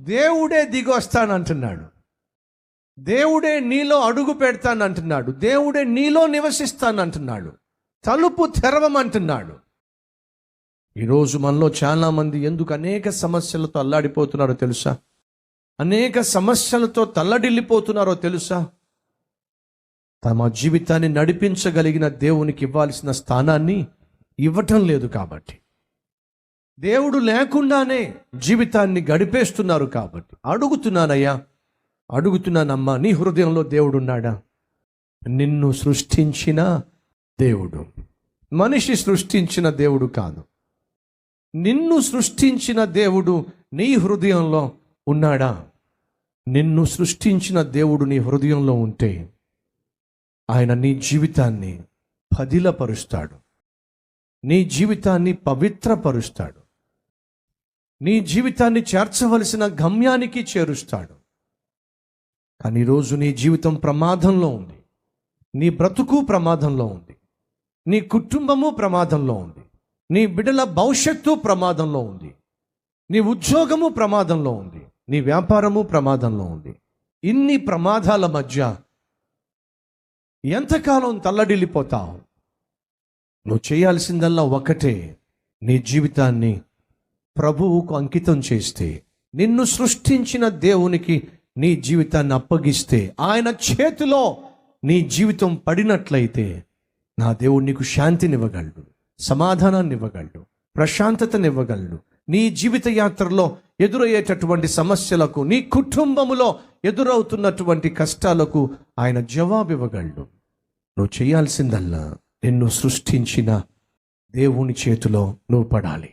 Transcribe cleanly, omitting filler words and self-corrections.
దేవుడే దిగి వస్తానంటున్నాడు. దేవుడే నీలో అడుగు పెడతానంటున్నాడు. దేవుడే నీలో నివసిస్తానంటున్నాడు. తలుపు తెరవమంటున్నాడు. ఈరోజు మనలో చాలామంది ఎందుకు అనేక సమస్యలతో అల్లాడిపోతున్నారో తెలుసా? అనేక సమస్యలతో తల్లడిల్లిపోతున్నారో తెలుసా? తమ జీవితాన్ని నడిపించగలిగిన దేవునికి ఇవ్వాల్సిన స్థానాన్ని ఇవ్వటం లేదు కాబట్టి, దేవుడు లేకుండానే జీవితాన్ని గడిపేస్తున్నారు కాబట్టి. అడుగుతున్నానమ్మా, నీ హృదయంలో దేవుడు ఉన్నాడా? నిన్ను సృష్టించిన దేవుడు, మనిషి సృష్టించిన దేవుడు కాదు. నిన్ను సృష్టించిన దేవుడు నీ హృదయంలో ఉన్నాడా? నిన్ను సృష్టించిన దేవుడు నీ హృదయంలో ఉంటే ఆయన నీ జీవితాన్ని పదిలపరుస్తాడు, నీ జీవితాన్ని పవిత్రపరుస్తాడు, నీ జీవితాన్ని చేర్చవలసిన గమ్యానికి చేరుస్తాడు. కానీ ఈరోజు నీ జీవితం ప్రమాదంలో ఉంది, నీ బ్రతుకు ప్రమాదంలో ఉంది, నీ కుటుంబము ప్రమాదంలో ఉంది, నీ బిడ్డల భవిష్యత్తు ప్రమాదంలో ఉంది, నీ ఉద్యోగము ప్రమాదంలో ఉంది, నీ వ్యాపారము ప్రమాదంలో ఉంది. ఇన్ని ప్రమాదాల మధ్య ఎంతకాలం తల్లడిల్లిపోతావు? నువ్వు చేయాల్సిందల్లా ఒకటే, నీ జీవితాన్ని ప్రభువుకు అంకితం చేస్తే, నిన్ను సృష్టించిన దేవునికి నీ జీవితాన్ని అప్పగిస్తే, ఆయన చేతిలో నీ జీవితం పడినట్లయితే నా దేవుడు నీకు శాంతినివ్వగలడు, సమాధానాన్ని ఇవ్వగలడు, ప్రశాంతతనివ్వగలడు. నీ జీవిత యాత్రలో ఎదురయ్యేటటువంటి సమస్యలకు, నీ కుటుంబములో ఎదురవుతున్నటువంటి కష్టాలకు ఆయన జవాబు ఇవ్వగలడు. నువ్వు చేయాల్సిందల్లా నిన్ను సృష్టించిన దేవుని చేతిలో నువ్వు పడాలి.